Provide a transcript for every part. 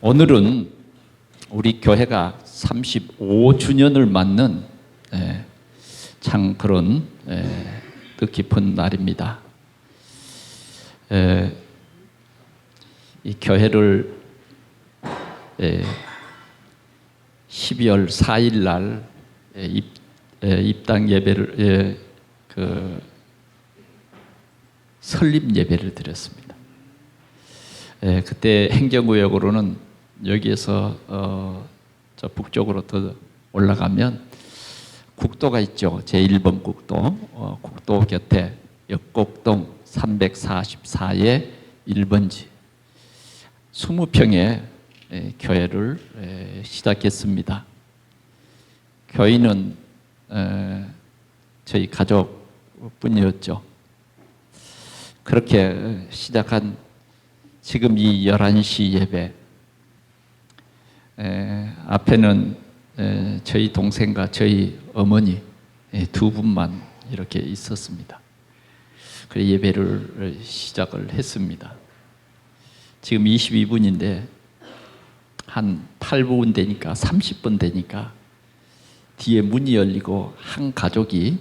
오늘은 우리 교회가 35주년을 맞는 참 그런 뜻깊은 날입니다. 이 교회를 12월 4일 날 입당 예배를 설립 예배를 드렸습니다. 그때 행정구역으로는 여기에서 저 북쪽으로 더 올라가면 국도가 있죠. 제1번 국도. 국도 곁에 역곡동 344의 1번지 20평의 교회를 시작했습니다. 교인은 저희 가족뿐이었죠. 그렇게 시작한 지금 이 11시 예배, 앞에는 저희 동생과 저희 어머니 두 분만 이렇게 있었습니다. 그래 예배를 시작을 했습니다. 지금 22분인데 한 8분 되니까 30분 되니까 뒤에 문이 열리고 한 가족이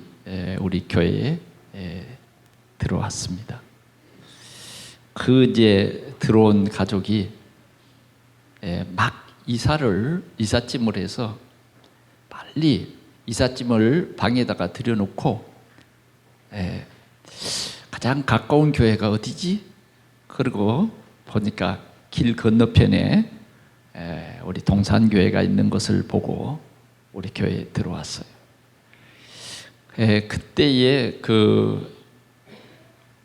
우리 교회에 들어왔습니다. 그 이제 들어온 가족이 막 이삿짐을 해서 빨리 이삿짐을 방에다가 들여놓고 가장 가까운 교회가 어디지? 그리고 보니까 길 건너편에 우리 동산교회가 있는 것을 보고 우리 교회에 들어왔어요. 그때에 그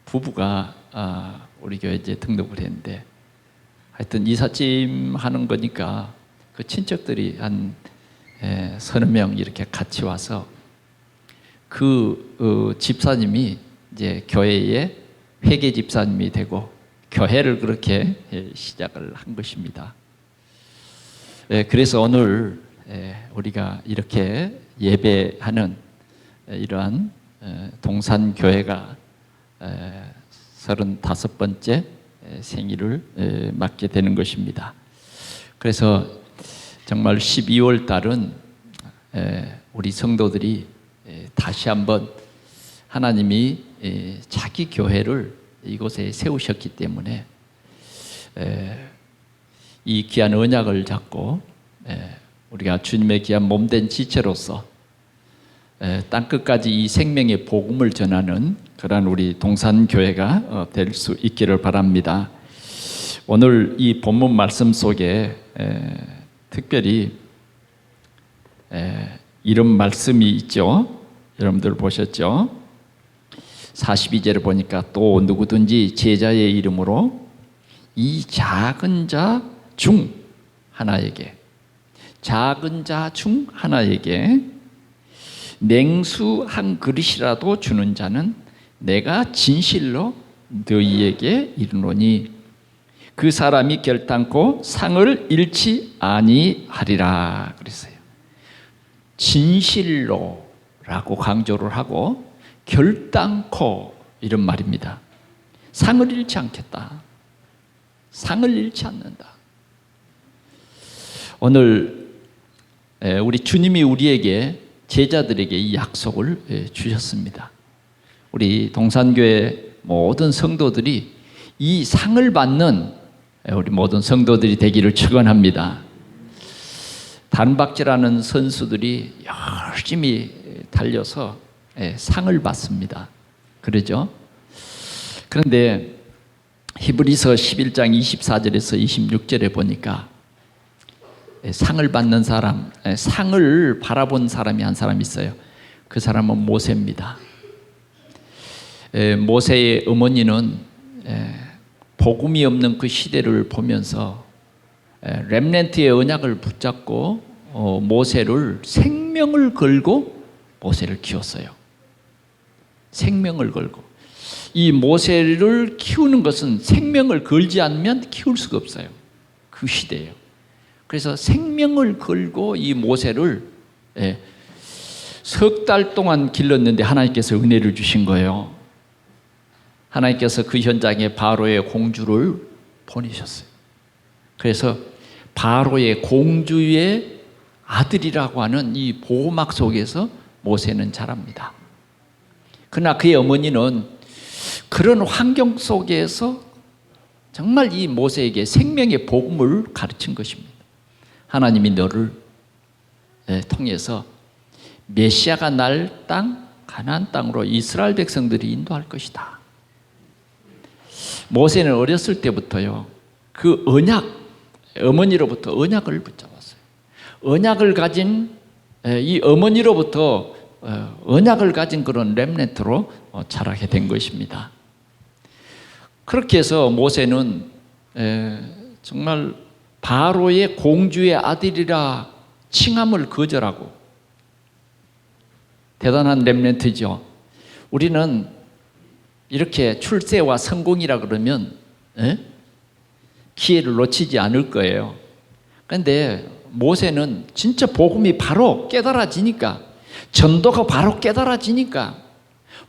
부부가 우리 교회에 이제 등록을 했는데 하여튼 이삿짐 하는 거니까 그 친척들이 한 서너 명 이렇게 같이 와서 그 집사님이 이제 교회의 회계 집사님이 되고 교회를 그렇게 시작을 한 것입니다. 그래서 오늘 우리가 이렇게 예배하는 이러한 동산교회가 35번째 생일을 맞게 되는 것입니다. 그래서 정말 12월 달은 우리 성도들이 다시 한번 하나님이 자기 교회를 이곳에 세우셨기 때문에 이 귀한 언약을 잡고 우리가 주님의 귀한 몸된 지체로서 땅끝까지 이 생명의 복음을 전하는 그러한 우리 동산교회가 될 수 있기를 바랍니다. 오늘 이 본문 말씀 속에 특별히 이런 말씀이 있죠. 여러분들 보셨죠? 42절을 보니까 또 누구든지 제자의 이름으로 이 작은 자 중 하나에게 냉수 한 그릇이라도 주는 자는 내가 진실로 너희에게 이르노니 그 사람이 결단코 상을 잃지 아니하리라 그랬어요. 진실로라고 강조를 하고 결단코 이런 말입니다. 상을 잃지 않겠다. 상을 잃지 않는다. 오늘 우리 주님이 우리에게 제자들에게 이 약속을 주셨습니다. 우리 동산교회 모든 성도들이 이 상을 받는 우리 모든 성도들이 되기를 축원합니다. 단박질하는 선수들이 열심히 달려서 상을 받습니다. 그러죠? 그런데 히브리서 11장 24절에서 26절에 보니까 상을 받는 사람, 상을 바라본 사람이 한 사람 있어요. 그 사람은 모세입니다. 모세의 어머니는 복음이 없는 그 시대를 보면서 렘넌트의 언약을 붙잡고 모세를 생명을 걸고 모세를 키웠어요. 생명을 걸고. 이 모세를 키우는 것은 생명을 걸지 않으면 키울 수가 없어요. 그 시대예요. 그래서 생명을 걸고 이 모세를 석 달 동안 길렀는데 하나님께서 은혜를 주신 거예요. 하나님께서 그 현장에 바로의 공주를 보내셨어요. 그래서 바로의 공주의 아들이라고 하는 이 보호막 속에서 모세는 자랍니다. 그러나 그의 어머니는 그런 환경 속에서 정말 이 모세에게 생명의 복음을 가르친 것입니다. 하나님이 너를 통해서 메시아가 날 땅, 가나안 땅으로 이스라엘 백성들이 인도할 것이다. 모세는 어렸을 때부터요, 그 언약, 어머니로부터 언약을 붙잡았어요. 언약을 가진 이 어머니로부터 언약을 가진 그런 렘넌트로 자라게 된 것입니다. 그렇게 해서 모세는 정말 바로의 공주의 아들이라 칭함을 거절하고, 대단한 렘넌트죠. 우리는 이렇게 출세와 성공이라 그러면 기회를 놓치지 않을 거예요. 그런데 모세는 진짜 복음이 바로 깨달아지니까, 전도가 바로 깨달아지니까,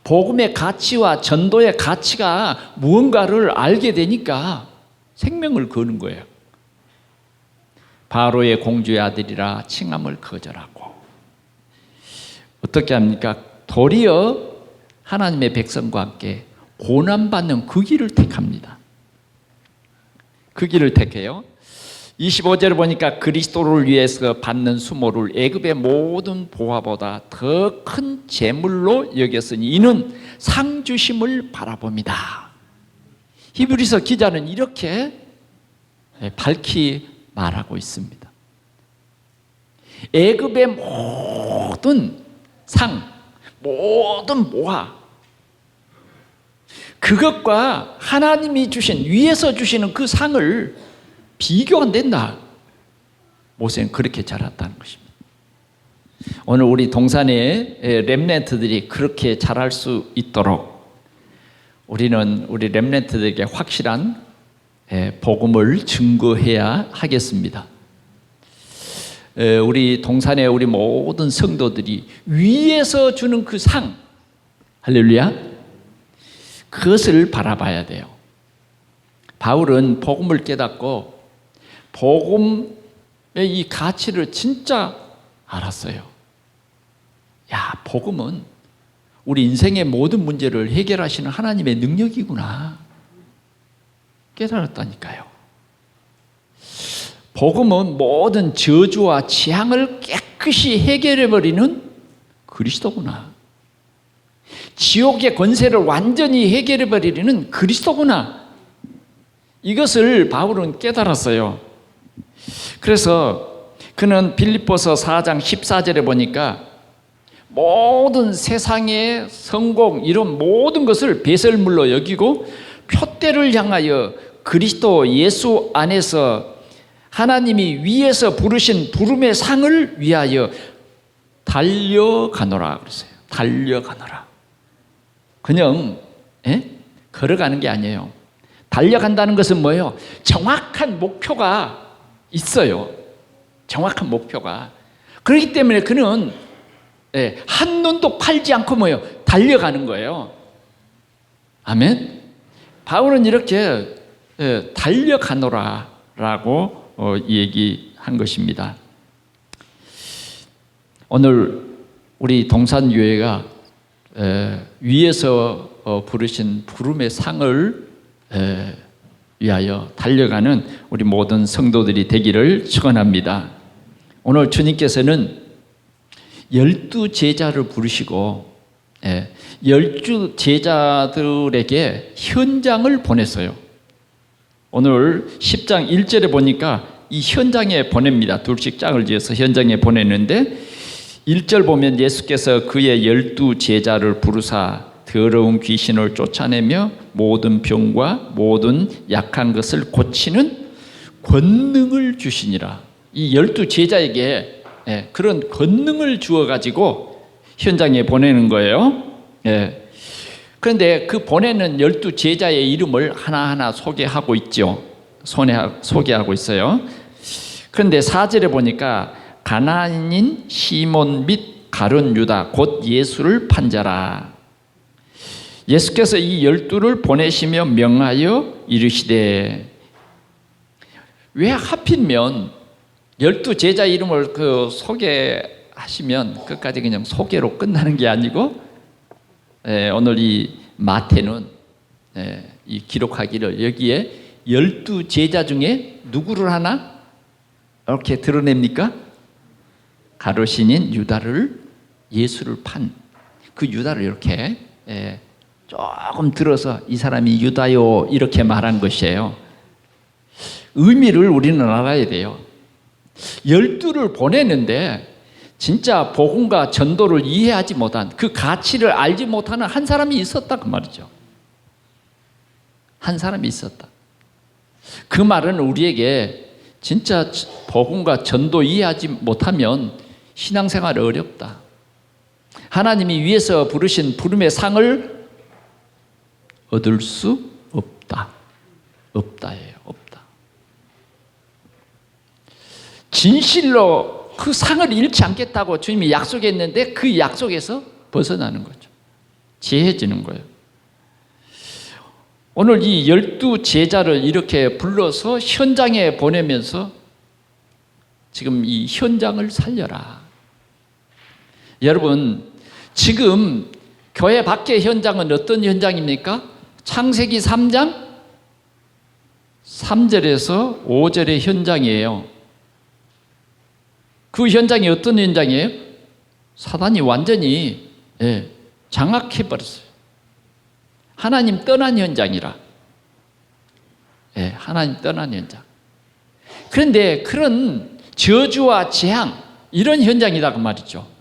복음의 가치와 전도의 가치가 무언가를 알게 되니까 생명을 거는 거예요. 바로의 공주의 아들이라 칭함을 거절하고, 어떻게 합니까? 도리어 하나님의 백성과 함께 고난받는 그 길을 택합니다. 그 길을 택해요. 25절을 보니까 그리스도를 위해서 받는 수모를 애굽의 모든 보화보다 더 큰 재물로 여겼으니 이는 상 주심을 바라봅니다. 히브리서 기자는 이렇게 밝히 말하고 있습니다. 애굽의 모든 상, 모든 모화, 그것과 하나님이 주신, 위에서 주시는 그 상을 비교가 안 된다. 모세는 그렇게 자랐다는 것입니다. 오늘 우리 동산의 렘넌트들이 그렇게 자랄 수 있도록 우리는 우리 렘넌트들에게 확실한 복음을 증거해야 하겠습니다. 우리 동산의 우리 모든 성도들이 위에서 주는 그 상, 할렐루야, 그것을 바라봐야 돼요. 바울은 복음을 깨닫고 복음의 이 가치를 진짜 알았어요. 야, 복음은 우리 인생의 모든 문제를 해결하시는 하나님의 능력이구나 깨달았다니까요. 복음은 모든 저주와 재앙을 깨끗이 해결해버리는 그리스도구나. 지옥의 권세를 완전히 해결해버리는 그리스도구나. 이것을 바울은 깨달았어요. 그래서 그는 빌립보서 4장 14절에 보니까 모든 세상의 성공, 이런 모든 것을 배설물로 여기고 표대를 향하여 그리스도 예수 안에서 하나님이 위에서 부르신 부름의 상을 위하여 달려가노라 그랬어요. 달려가노라. 그냥 걸어가는 게 아니에요. 달려간다는 것은 뭐예요? 정확한 목표가 있어요. 정확한 목표가. 그렇기 때문에 그는 한 눈도 팔지 않고 뭐예요? 달려가는 거예요. 아멘. 바울은 이렇게 달려가노라라고 얘기한 것입니다. 오늘 우리 동산교회가 위에서 부르신 부름의 상을 위하여 달려가는 우리 모든 성도들이 되기를 축원합니다. 오늘 주님께서는 12 제자를 부르시고 12 제자들에게 현장을 보냈어요. 오늘 10장 1절에 보니까 이 현장에 보냅니다. 둘씩 짝을 지어서 현장에 보냈는데 1절 보면 예수께서 그의 12 제자를 부르사 더러운 귀신을 쫓아내며 모든 병과 모든 약한 것을 고치는 권능을 주시니라. 이 12 제자에게 그런 권능을 주어가지고 현장에 보내는 거예요. 그런데 그 보내는 12 제자의 이름을 하나하나 소개하고 있죠. 소개하고 있어요. 그런데 4절에 보니까 가나안인 시몬 및 가룟 유다 곧 예수를 판자라. 예수께서 이 12를 보내시며 명하여 이르시되, 왜 하필이면 12제자 이름을 소개하시면 끝까지 그냥 소개로 끝나는 게 아니고 오늘 이 마태는 이 기록하기를 여기에 12제자 중에 누구를 하나 이렇게 드러냅니까? 가룟신인 유다를, 예수를 판 그 유다를 이렇게 조금 들어서 이 사람이 유다요 이렇게 말한 것이에요. 의미를 우리는 알아야 돼요. 12를 보내는데 진짜 복음과 전도를 이해하지 못한, 그 가치를 알지 못하는 한 사람이 있었다 그 말이죠. 한 사람이 있었다. 그 말은 우리에게 진짜 복음과 전도 이해하지 못하면 신앙생활이 어렵다. 하나님이 위에서 부르신 부름의 상을 얻을 수 없다. 없다예요. 없다. 진실로 그 상을 잃지 않겠다고 주님이 약속했는데 그 약속에서 벗어나는 거죠. 지혜해지는 거예요. 오늘 이 12제자를 이렇게 불러서 현장에 보내면서 지금 이 현장을 살려라. 여러분, 지금 교회 밖의 현장은 어떤 현장입니까? 창세기 3장 3절에서 5절의 현장이에요. 그 현장이 어떤 현장이에요? 사단이 완전히 장악해버렸어요. 하나님 떠난 현장이라. 하나님 떠난 현장. 그런데 그런 저주와 재앙, 이런 현장이다 그 말이죠.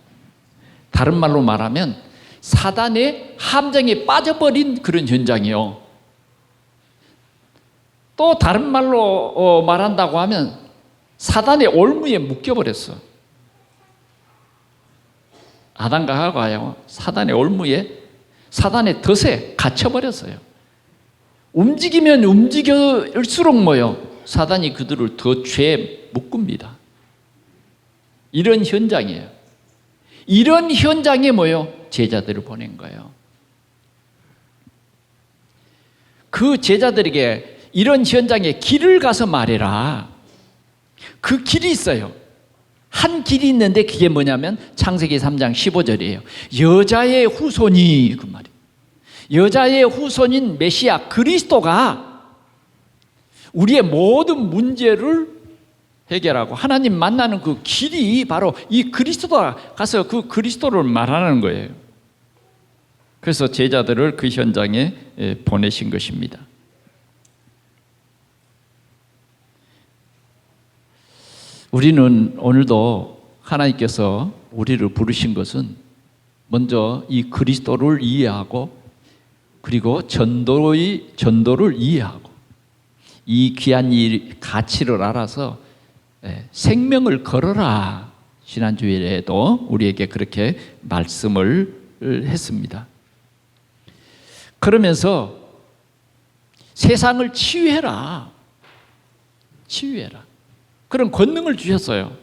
다른 말로 말하면 사단의 함정에 빠져버린 그런 현장이요. 또 다른 말로 말한다고 하면 사단의 올무에 묶여버렸어. 아담과 하와가요, 사단의 올무에, 사단의 덫에 갇혀버렸어요. 움직이면 움직일수록 뭐요? 사단이 그들을 더 죄에 묶습니다. 이런 현장이에요. 이런 현장에 뭐요? 제자들을 보낸 거예요. 그 제자들에게 이런 현장에 길을 가서 말해라. 그 길이 있어요. 한 길이 있는데 그게 뭐냐면 창세기 3장 15절이에요. 여자의 후손이, 그 말이에요. 여자의 후손인 메시아 그리스도가 우리의 모든 문제를 해결하고 하나님 만나는 그 길이 바로 이 그리스도가 가서 그 그리스도를 말하는 거예요. 그래서 제자들을 그 현장에 보내신 것입니다. 우리는 오늘도 하나님께서 우리를 부르신 것은 먼저 이 그리스도를 이해하고 그리고 전도를 이해하고 이 귀한 가치를 알아서 생명을 걸어라. 지난주에도 우리에게 그렇게 말씀을 했습니다. 그러면서 세상을 치유해라. 치유해라. 그런 권능을 주셨어요.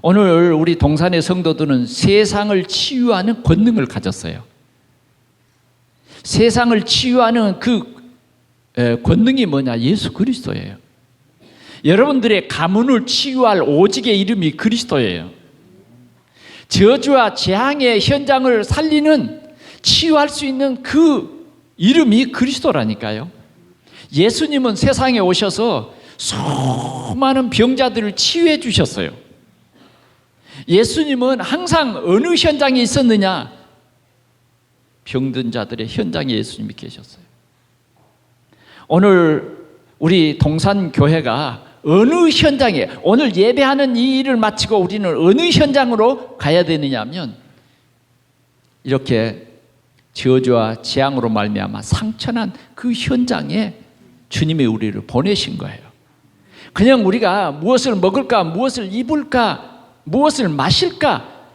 오늘 우리 동산의 성도들은 세상을 치유하는 권능을 가졌어요. 세상을 치유하는 그 권능이 뭐냐? 예수 그리스도예요. 여러분들의 가문을 치유할 오직의 이름이 그리스도예요. 저주와 재앙의 현장을 살리는, 치유할 수 있는 그 이름이 그리스도라니까요. 예수님은 세상에 오셔서 수많은 병자들을 치유해 주셨어요. 예수님은 항상 어느 현장에 있었느냐? 병든 자들의 현장에 예수님이 계셨어요. 오늘 우리 동산교회가 어느 현장에, 오늘 예배하는 이 일을 마치고 우리는 어느 현장으로 가야 되느냐 하면 이렇게 저주와 재앙으로 말미암아 상처난 그 현장에 주님이 우리를 보내신 거예요. 그냥 우리가 무엇을 먹을까, 무엇을 입을까, 무엇을 마실까,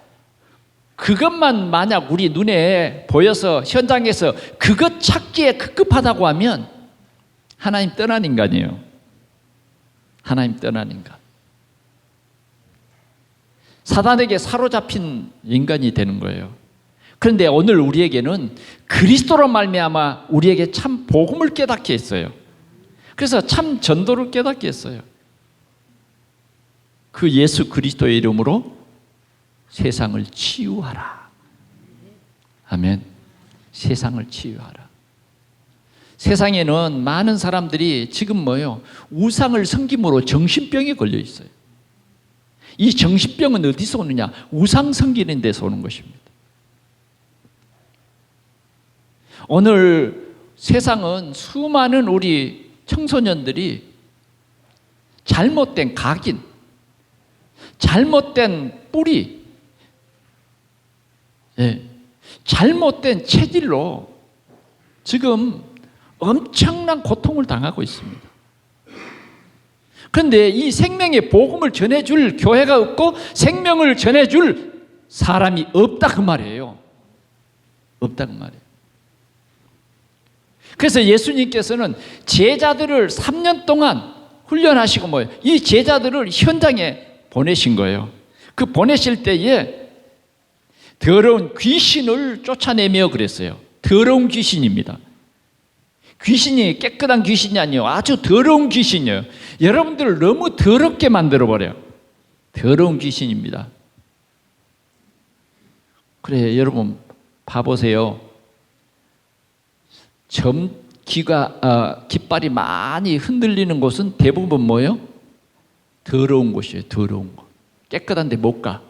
그것만 만약 우리 눈에 보여서 현장에서 그것 찾기에 급급하다고 하면 하나님 떠난 인간이에요. 하나님 떠난 인간. 사단에게 사로잡힌 인간이 되는 거예요. 그런데 오늘 우리에게는 그리스도로 말미암아 우리에게 참 복음을 깨닫게 했어요. 그래서 참 전도를 깨닫게 했어요. 그 예수 그리스도의 이름으로 세상을 치유하라. 아멘. 세상을 치유하라. 세상에는 많은 사람들이 지금 뭐예요? 우상을 섬김으로 정신병에 걸려 있어요. 이 정신병은 어디서 오느냐? 우상 섬기는 데서 오는 것입니다. 오늘 세상은 수많은 우리 청소년들이 잘못된 각인, 잘못된 뿌리, 잘못된 체질로 지금 엄청난 고통을 당하고 있습니다. 그런데 이 생명의 복음을 전해줄 교회가 없고 생명을 전해줄 사람이 없다 그 말이에요. 없다 그 말이에요. 그래서 예수님께서는 제자들을 3년 동안 훈련하시고 뭐예요? 이 제자들을 현장에 보내신 거예요. 그 보내실 때에 더러운 귀신을 쫓아내며 그랬어요. 더러운 귀신입니다. 귀신이 깨끗한 귀신이 아니에요. 아주 더러운 귀신이에요. 여러분들을 너무 더럽게 만들어버려요. 더러운 귀신입니다. 그래, 여러분 봐보세요. 깃발이 많이 흔들리는 곳은 대부분 뭐예요? 더러운 곳이에요. 더러운 곳. 깨끗한 데 못 가.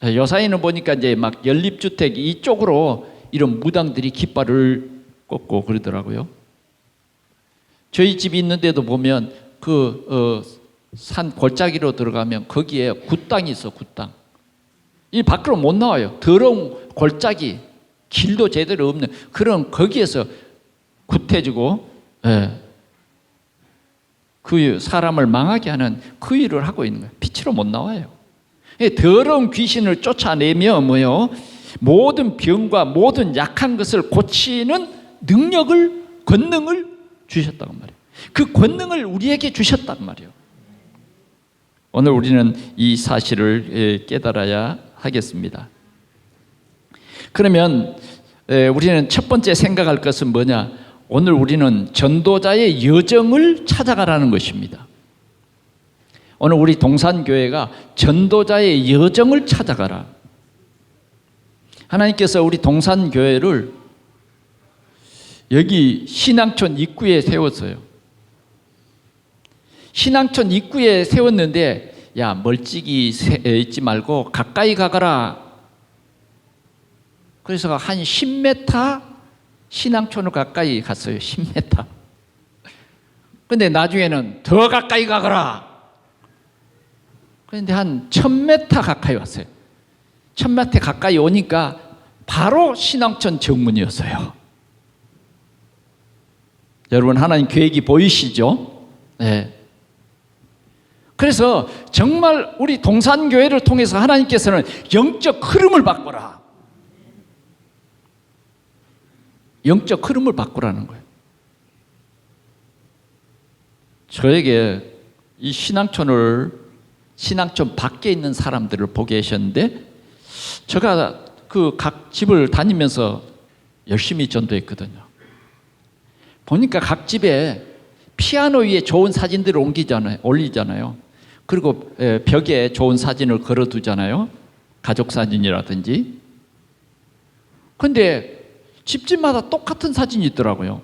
요사이는 보니까 이제 막 연립주택 이쪽으로 이런 무당들이 깃발을 꽂고 그러더라고요. 저희 집이 있는데도 보면 산 골짜기로 들어가면 거기에 굿당이 있어. 굿당. 이 밖으로 못 나와요. 더러운 골짜기, 길도 제대로 없는 그런 거기에서 굿해지고 그 사람을 망하게 하는 그 일을 하고 있는 거예요. 빛으로 못 나와요. 더러운 귀신을 쫓아내며 뭐요? 모든 병과 모든 약한 것을 고치는 능력을, 권능을 주셨다고 말이에요. 그 권능을 우리에게 주셨단 말이에요. 오늘 우리는 이 사실을 깨달아야 하겠습니다. 그러면 우리는 첫 번째 생각할 것은 뭐냐? 오늘 우리는 전도자의 여정을 찾아가라는 것입니다. 오늘 우리 동산교회가 전도자의 여정을 찾아가라. 하나님께서 우리 동산교회를 여기 신앙촌 입구에 세웠어요. 신앙촌 입구에 세웠는데 야, 멀찍이 있지 말고 가까이 가거라. 그래서 한 10m 신앙촌을 가까이 갔어요. 10m. 근데 나중에는 더 가까이 가거라. 그런데 한 1000m 가까이 왔어요. 1000m 가까이 오니까 바로 신앙촌 정문이었어요. 여러분 하나님 계획이 보이시죠? 네. 그래서 정말 우리 동산교회를 통해서 하나님께서는 영적 흐름을 바꾸라. 영적 흐름을 바꾸라는 거예요. 저에게 이 신앙촌 밖에 있는 사람들을 보게 하셨는데 제가 그 각 집을 다니면서 열심히 전도했거든요. 보니까 각 집에 피아노 위에 좋은 사진들을 올리잖아요. 그리고 벽에 좋은 사진을 걸어두잖아요. 가족 사진이라든지. 그런데 집집마다 똑같은 사진이 있더라고요.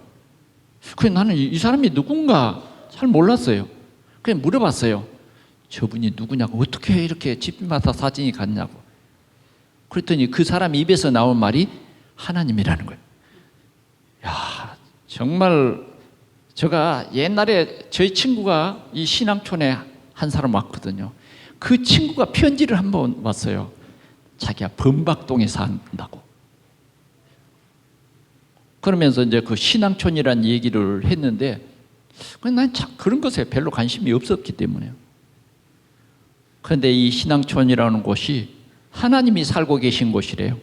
그래서 나는 이 사람이 누군가 잘 몰랐어요. 그냥 물어봤어요. 저분이 누구냐고, 어떻게 이렇게 집마다 사진이 같냐고. 그랬더니 그 사람 입에서 나온 말이 하나님이라는 거예요. 야, 정말 제가 옛날에 저희 친구가 이 신앙촌에 한 사람 왔거든요. 그 친구가 편지를 한번 왔어요. 자기가 범박동에 산다고. 그러면서 이제 그 신앙촌이라는 얘기를 했는데 난 참 그런 것에 별로 관심이 없었기 때문에요. 그런데 이 신앙촌이라는 곳이 하나님이 살고 계신 곳이래요.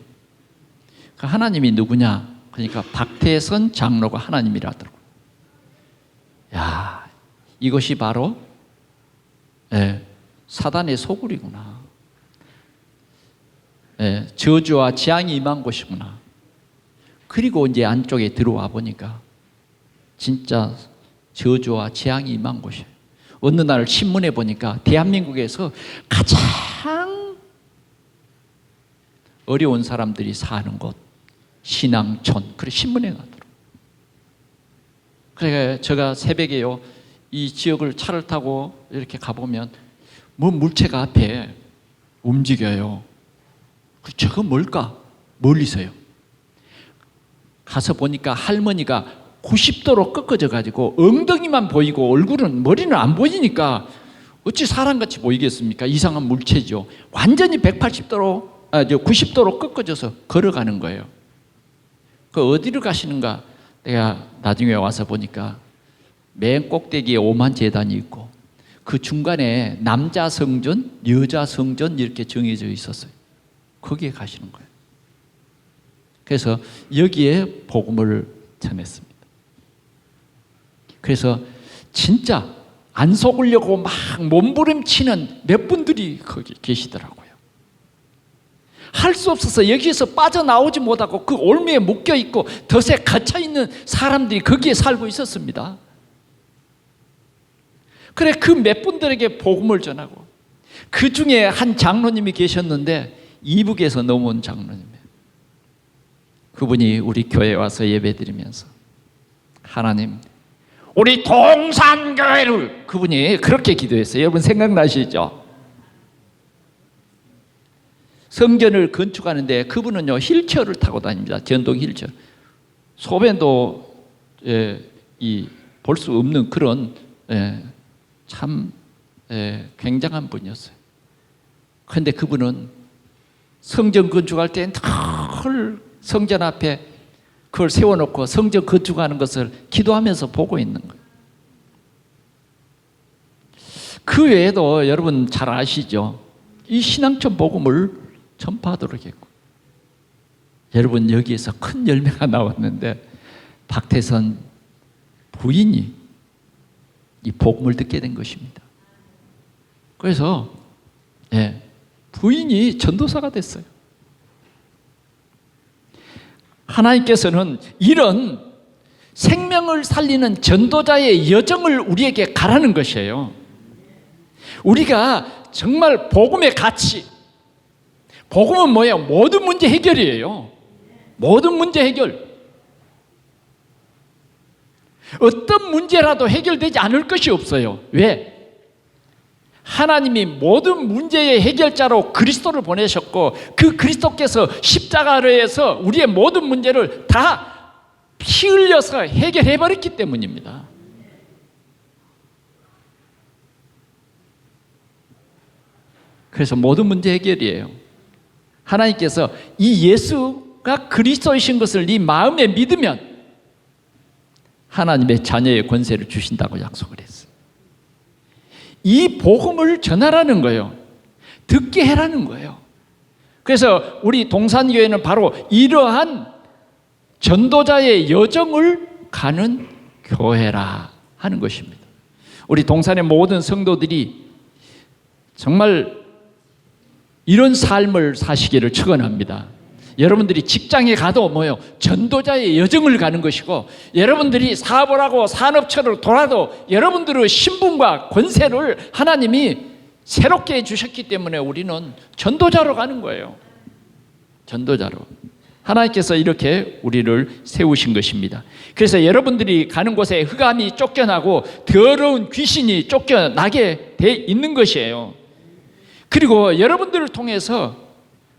그 하나님이 누구냐? 그러니까 박태선 장로가 하나님이라더라고요. 야, 이것이 바로 사단의 소굴이구나. 저주와 재앙이 임한 곳이구나. 그리고 이제 안쪽에 들어와 보니까 진짜 저주와 재앙이 임한 곳이에요. 어느 날 신문에 보니까 대한민국에서 가장 어려운 사람들이 사는 곳, 신앙촌, 그래 신문에 나더라고요. 그래서 제가 새벽에요, 이 지역을 차를 타고 이렇게 가보면 뭐 물체가 앞에 움직여요. 저거 뭘까? 멀리서요. 가서 보니까 할머니가 90도로 꺾어져 가지고 엉덩이만 보이고 얼굴은, 머리는 안 보이니까 어찌 사람같이 보이겠습니까? 이상한 물체죠. 완전히 90도로 꺾어져서 걸어가는 거예요. 그 어디로 가시는가? 내가 나중에 와서 보니까 맨 꼭대기에 오만재단이 있고 그 중간에 남자 성전, 여자 성전 이렇게 정해져 있었어요. 거기에 가시는 거예요. 그래서 여기에 복음을 전했습니다. 그래서 진짜 안 속으려고 막 몸부림치는 몇 분들이 거기 계시더라고요. 할 수 없어서 여기에서 빠져나오지 못하고 그 올무에 묶여있고 덫에 갇혀있는 사람들이 거기에 살고 있었습니다. 그래, 그 몇 분들에게 복음을 전하고, 그 중에 한 장로님이 계셨는데 이북에서 넘어온 장로님이에요. 그분이 우리 교회에 와서 예배드리면서 하나님, 우리 동산교회를, 그분이 그렇게 기도했어요. 여러분 생각나시죠? 성전을 건축하는데 그분은요 휠체어를 타고 다닙니다. 전동 휠체어. 소변도 볼 수 없는 그런 참 굉장한 분이었어요. 그런데 그분은 성전 건축할 때 늘 성전 앞에 그걸 세워놓고 성전 건축하는 것을 기도하면서 보고 있는 거예요. 그 외에도 여러분 잘 아시죠? 이 신앙촌 복음을 전파하도록 했고, 여러분 여기에서 큰 열매가 나왔는데 박태선 부인이 이 복음을 듣게 된 것입니다. 그래서 부인이 전도사가 됐어요. 하나님께서는 이런 생명을 살리는 전도자의 여정을 우리에게 가라는 것이에요. 우리가 정말 복음의 가치, 복음은 뭐예요? 모든 문제 해결이에요. 모든 문제 해결. 어떤 문제라도 해결되지 않을 것이 없어요. 왜? 하나님이 모든 문제의 해결자로 그리스도를 보내셨고, 그 그리스도께서 십자가에서 우리의 모든 문제를 다 피 흘려서 해결해 버렸기 때문입니다. 그래서 모든 문제 해결이에요. 하나님께서 이 예수가 그리스도이신 것을 네 마음에 믿으면 하나님의 자녀의 권세를 주신다고 약속을 했어요. 이 복음을 전하라는 거예요. 듣게 해라는 거예요. 그래서 우리 동산교회는 바로 이러한 전도자의 여정을 가는 교회라 하는 것입니다. 우리 동산의 모든 성도들이 정말 이런 삶을 사시기를 축원합니다. 여러분들이 직장에 가도 뭐요? 전도자의 여정을 가는 것이고, 여러분들이 사업을 하고 산업처를 돌아도 여러분들의 신분과 권세를 하나님이 새롭게 해주셨기 때문에 우리는 전도자로 가는 거예요. 전도자로. 하나님께서 이렇게 우리를 세우신 것입니다. 그래서 여러분들이 가는 곳에 흑암이 쫓겨나고 더러운 귀신이 쫓겨나게 돼 있는 것이에요. 그리고 여러분들을 통해서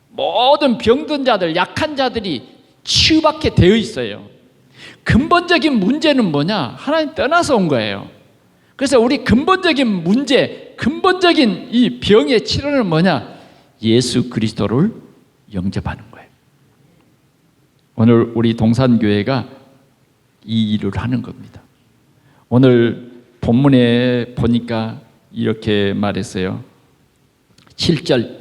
모든 병든 자들, 약한 자들이 치유받게 되어 있어요. 근본적인 문제는 뭐냐? 하나님 떠나서 온 거예요. 그래서 우리 근본적인 문제, 근본적인 이 병의 치료는 뭐냐? 예수 그리스도를 영접하는 거예요. 오늘 우리 동산교회가 이 일을 하는 겁니다. 오늘 본문에 보니까 이렇게 말했어요. 7절,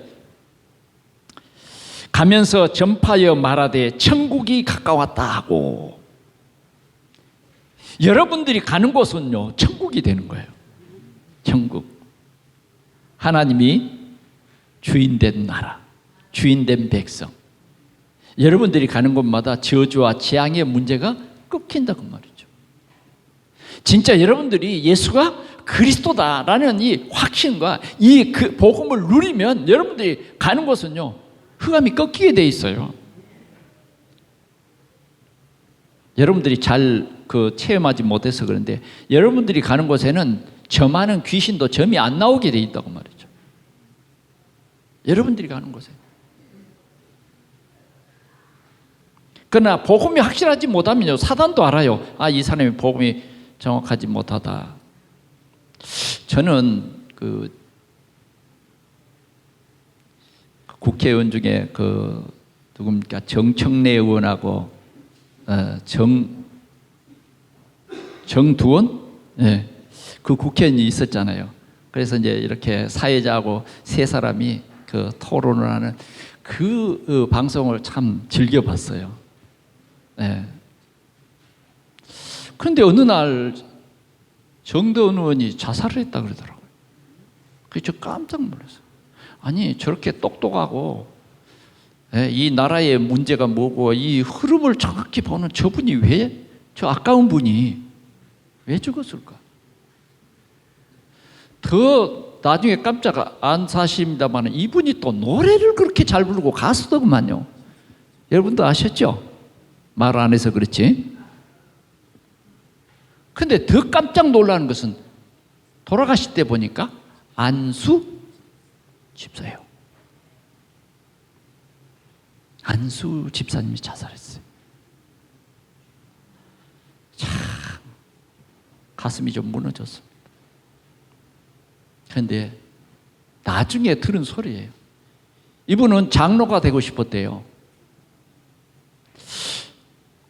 가면서 전파하여 말하되 천국이 가까웠다 하고. 여러분들이 가는 곳은요 천국이 되는 거예요. 천국. 하나님이 주인된 나라, 주인된 백성. 여러분들이 가는 곳마다 저주와 재앙의 문제가 끊긴다고 말이죠. 진짜 여러분들이 예수가 그리스도다라는 이 확신과 이 그 복음을 누리면 여러분들이 가는 곳은요, 흑암이 꺾이게 돼 있어요. 여러분들이 잘 체험하지 못해서 그런데 여러분들이 가는 곳에는 점하는 귀신도 점이 안 나오게 돼 있다고 말이죠. 여러분들이 가는 곳에. 그러나 복음이 확실하지 못하면요, 사단도 알아요. 아, 이 사람이 복음이 정확하지 못하다. 저는 국회의원 중에 누굽니까, 정청래 의원하고 정두원, 네, 그 국회의원이 있었잖아요. 그래서 이제 이렇게 사회자하고 세 사람이 토론을 하는 그 방송을 참 즐겨봤어요. 네. 그런데 어느 날 정두원 의원이 자살을 했다 그러더라고요. 그래서 저 깜짝 놀랐어요. 아니, 저렇게 똑똑하고 이 나라의 문제가 뭐고 이 흐름을 정확히 보는 저분이 왜, 저 아까운 분이 왜 죽었을까? 더 나중에 깜짝 안 사실입니다만 이분이 또 노래를 그렇게 잘 부르고 가수더구만요. 여러분도 아셨죠? 말 안 해서 그렇지. 근데 더 깜짝 놀라는 것은 돌아가실 때 보니까 안수 집사예요. 안수 집사님이 자살했어요. 참 가슴이 좀 무너졌습니다. 그런데 나중에 들은 소리예요. 이분은 장로가 되고 싶었대요.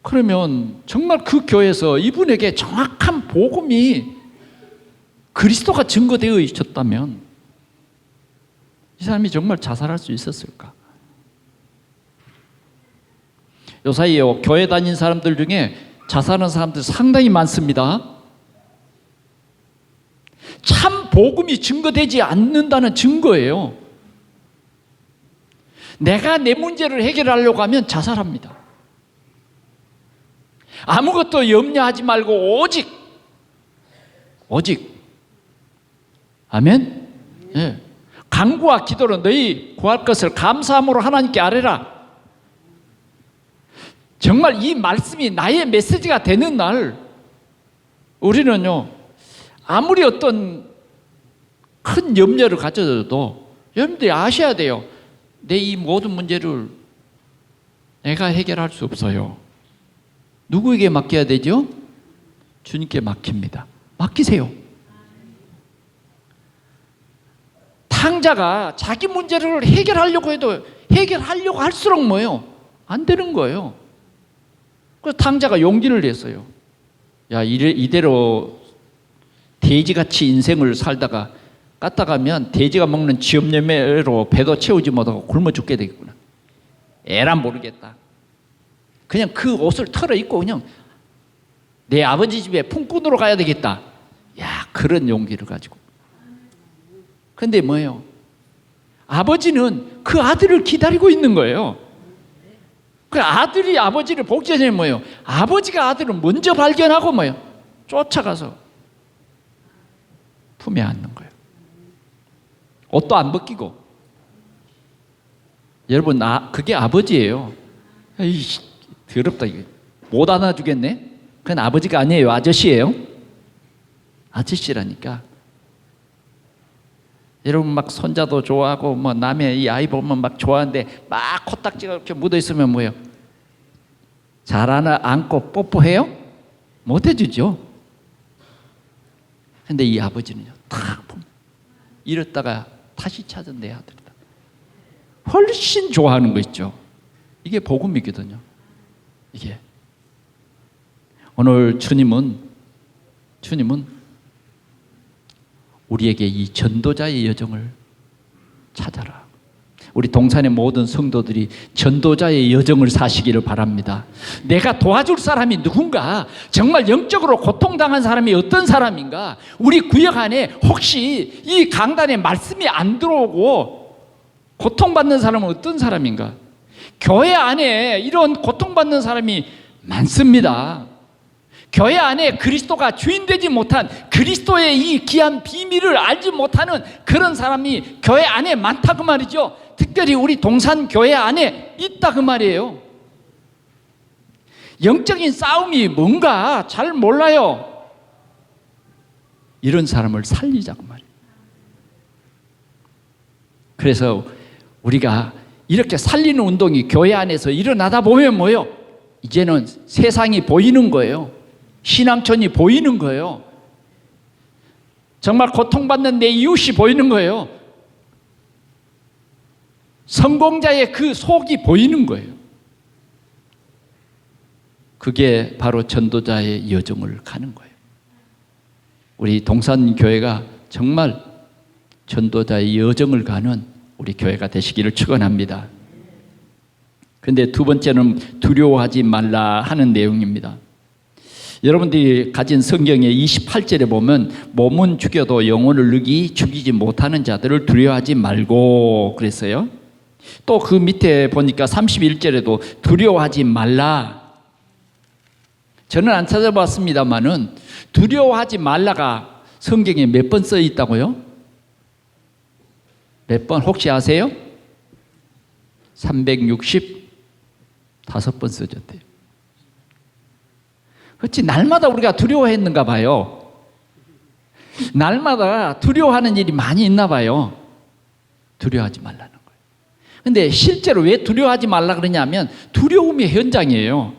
그러면 정말 그 교회에서 이분에게 정확한 복음이 그리스도가 증거되어 있었다면 이 사람이 정말 자살할 수 있었을까? 요사이에 교회 다닌 사람들 중에 자살하는 사람들 상당히 많습니다. 참 복음이 증거되지 않는다는 증거예요. 내가 내 문제를 해결하려고 하면 자살합니다. 아무것도 염려하지 말고 오직 아멘? 예. 간구와 기도로 너희 구할 것을 감사함으로 하나님께 아뢰라. 정말 이 말씀이 나의 메시지가 되는 날 우리는요, 아무리 어떤 큰 염려를 가져도 여러분들이 아셔야 돼요. 내 이 모든 문제를 내가 해결할 수 없어요. 누구에게 맡겨야 되죠? 주님께 맡깁니다. 맡기세요. 탕자가 자기 문제를 해결하려고 해도 해결하려고 할수록 뭐예요? 안 되는 거예요. 그래서 탕자가 용기를 냈어요. 야, 이대로 돼지같이 인생을 살다가 갔다가면 돼지가 먹는 쥐염내매로 배도 채우지 못하고 굶어 죽게 되겠구나. 에란 모르겠다. 그냥 그 옷을 털어 입고 그냥 내 아버지 집에 품꾼으로 가야 되겠다. 야, 그런 용기를 가지고. 근데 뭐예요? 아버지는 그 아들을 기다리고 있는 거예요. 그 아들이 아버지를 보기 전에 뭐예요? 아버지가 아들을 먼저 발견하고 뭐예요? 쫓아가서 품에 안는 거예요. 옷도 안 벗기고. 여러분, 그게 아버지예요. 에이, 더럽다 이거. 못 안아주겠네? 그건 아버지가 아니에요. 아저씨예요. 아저씨라니까. 여러분 막 손자도 좋아하고 뭐 남의 이 아이 보면 막 좋아하는데 막 코딱지가 이렇게 묻어 있으면 뭐예요? 잘 안고 뽀뽀해요? 못 해주죠. 근데 이 아버지는요, 탁 보면 이랬다가 다시 찾은 내 아들이다. 훨씬 좋아하는 거 있죠. 이게 복음이거든요. 이게 오늘 주님은 우리에게 이 전도자의 여정을 찾아라. 우리 동산의 모든 성도들이 전도자의 여정을 사시기를 바랍니다. 내가 도와줄 사람이 누군가, 정말 영적으로 고통당한 사람이 어떤 사람인가, 우리 구역 안에 혹시 이 강단에 말씀이 안 들어오고 고통받는 사람은 어떤 사람인가. 교회 안에 이런 고통받는 사람이 많습니다. 교회 안에 그리스도가 주인 되지 못한, 그리스도의 이 귀한 비밀을 알지 못하는 그런 사람이 교회 안에 많다 그 말이죠. 특별히 우리 동산교회 안에 있다 그 말이에요. 영적인 싸움이 뭔가 잘 몰라요. 이런 사람을 살리자고 말이에요. 그래서 우리가 이렇게 살리는 운동이 교회 안에서 일어나다 보면 뭐예요? 이제는 세상이 보이는 거예요. 신앙촌이 보이는 거예요. 정말 고통받는 내 이웃이 보이는 거예요. 성공자의 그 속이 보이는 거예요. 그게 바로 전도자의 여정을 가는 거예요. 우리 동산교회가 정말 전도자의 여정을 가는 우리 교회가 되시기를 축원합니다. 그런데 두 번째는 두려워하지 말라 하는 내용입니다. 여러분들이 가진 성경의 28절에 보면 몸은 죽여도 영혼을 능히 죽이지 못하는 자들을 두려워하지 말고 그랬어요. 또 그 밑에 보니까 31절에도 두려워하지 말라. 저는 안 찾아봤습니다만은 두려워하지 말라가 성경에 몇 번 써 있다고요? 몇 번 혹시 아세요? 365번 써졌대요. 그렇지, 날마다 우리가 두려워했는가 봐요. 날마다 두려워하는 일이 많이 있나 봐요. 두려워하지 말라는 거예요. 근데 실제로 왜 두려워하지 말라 그러냐면 두려움의 현장이에요.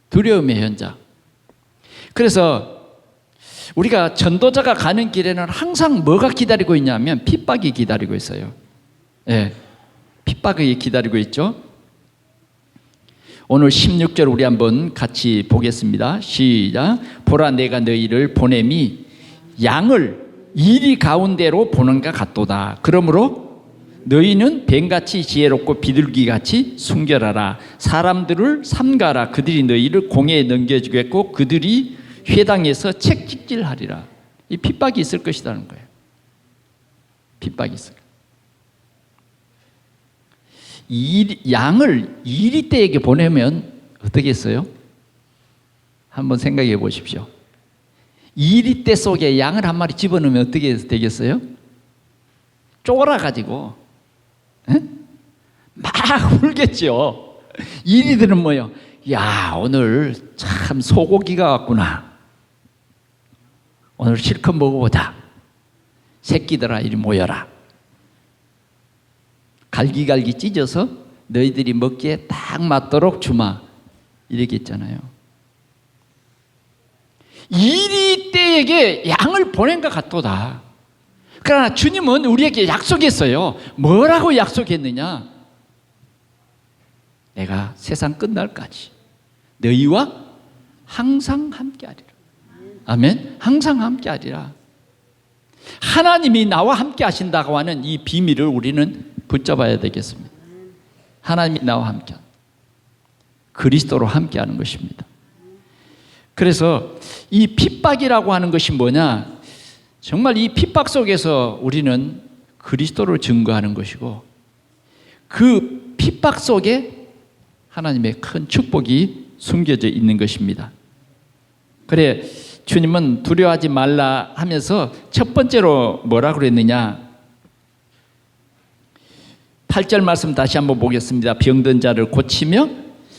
두려움의 현장. 그래서 우리가 전도자가 가는 길에는 항상 뭐가 기다리고 있냐면 핍박이 기다리고 있어요. 예, 핍박이 기다리고 있죠. 오늘 16절 우리 한번 같이 보겠습니다. 시작. 보라, 내가 너희를 보냄이 양을 이리 가운데로 보는가 같도다. 그러므로 너희는 뱀같이 지혜롭고 비둘기같이 순결하라. 사람들을 삼가라. 그들이 너희를 공회에 넘겨주겠고 그들이 회당에서 책찍질하리라. 이 핍박이 있을 것이라는 거예요. 핍박이 있을 거예요. 양을 이리떼에게 보내면 어떻게 했어요? 한번 생각해 보십시오. 이리떼 속에 양을 한 마리 집어넣으면 어떻게 되겠어요? 쫄아가지고 막 울겠죠. 이리들은 뭐예요? 야, 오늘 참 소고기가 왔구나. 오늘 실컷 먹어보자. 새끼들아 이리 모여라. 갈기갈기 찢어서 너희들이 먹기에 딱 맞도록 주마. 이렇게 했잖아요. 이리떼에게 양을 보낸 것 같도다. 그러나 주님은 우리에게 약속했어요. 뭐라고 약속했느냐? 내가 세상 끝날까지 너희와 항상 함께하리라. 아멘. 항상 함께하리라. 하나님이 나와 함께 하신다고 하는 이 비밀을 우리는 붙잡아야 되겠습니다. 하나님이 나와 함께, 그리스도로 함께하는 것입니다. 그래서 이 핍박이라고 하는 것이 뭐냐? 정말 이 핍박 속에서 우리는 그리스도를 증거하는 것이고 그 핍박 속에 하나님의 큰 축복이 숨겨져 있는 것입니다. 그래, 주님은 두려워하지 말라 하면서 첫 번째로 뭐라고 그랬느냐? 8절 말씀 다시 한번 보겠습니다. 병든 자를 고치며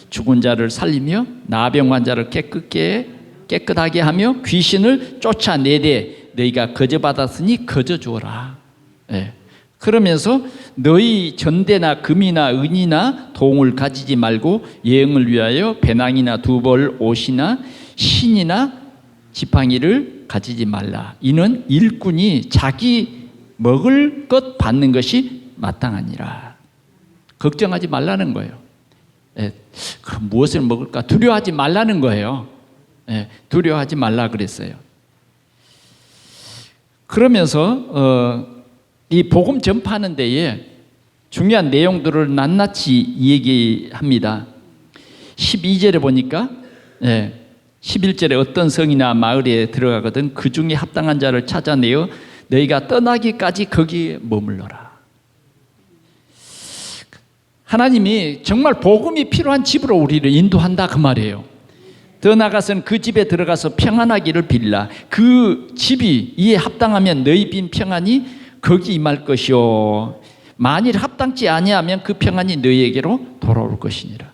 죽은 자를 살리며 나병 환자를 깨끗하게 하며 귀신을 쫓아내되 너희가 거저받았으니 거저주어라. 네. 그러면서 너희 전대나 금이나 은이나 동을 가지지 말고 여행을 위하여 배낭이나 두벌 옷이나 신이나 지팡이를 가지지 말라. 이는 일꾼이 자기 먹을 것 받는 것이 마땅하니라. 걱정하지 말라는 거예요. 네. 그럼 무엇을 먹을까? 두려워하지 말라는 거예요. 네. 두려워하지 말라 그랬어요. 그러면서 이 복음 전파하는 데에 중요한 내용들을 낱낱이 얘기합니다. 12절에 보니까 11절에 어떤 성이나 마을에 들어가거든 그 중에 합당한 자를 찾아내어 너희가 떠나기까지 거기에 머물러라. 하나님이 정말 복음이 필요한 집으로 우리를 인도한다 그 말이에요. 더 나아가서는 그 집에 들어가서 평안하기를 빌라. 그 집이 이에 합당하면 너희 빈 평안이 거기 임할 것이요 만일 합당치 아니하면 그 평안이 너희에게로 돌아올 것이니라.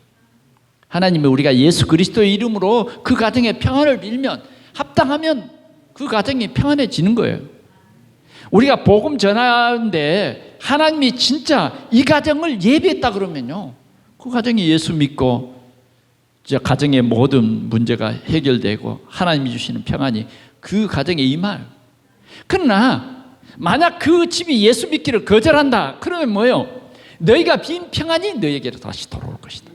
하나님은 우리가 예수 그리스도의 이름으로 그 가정에 평안을 빌면, 합당하면 그 가정이 평안해지는 거예요. 우리가 복음 전하는데 하나님이 진짜 이 가정을 예비했다 그러면요, 그 가정이 예수 믿고 진짜 가정의 모든 문제가 해결되고 하나님이 주시는 평안이 그 가정에 임해요. 그러나 만약 그 집이 예수 믿기를 거절한다 그러면 뭐예요? 너희가 빈 평안이 너희에게로 다시 돌아올 것이다.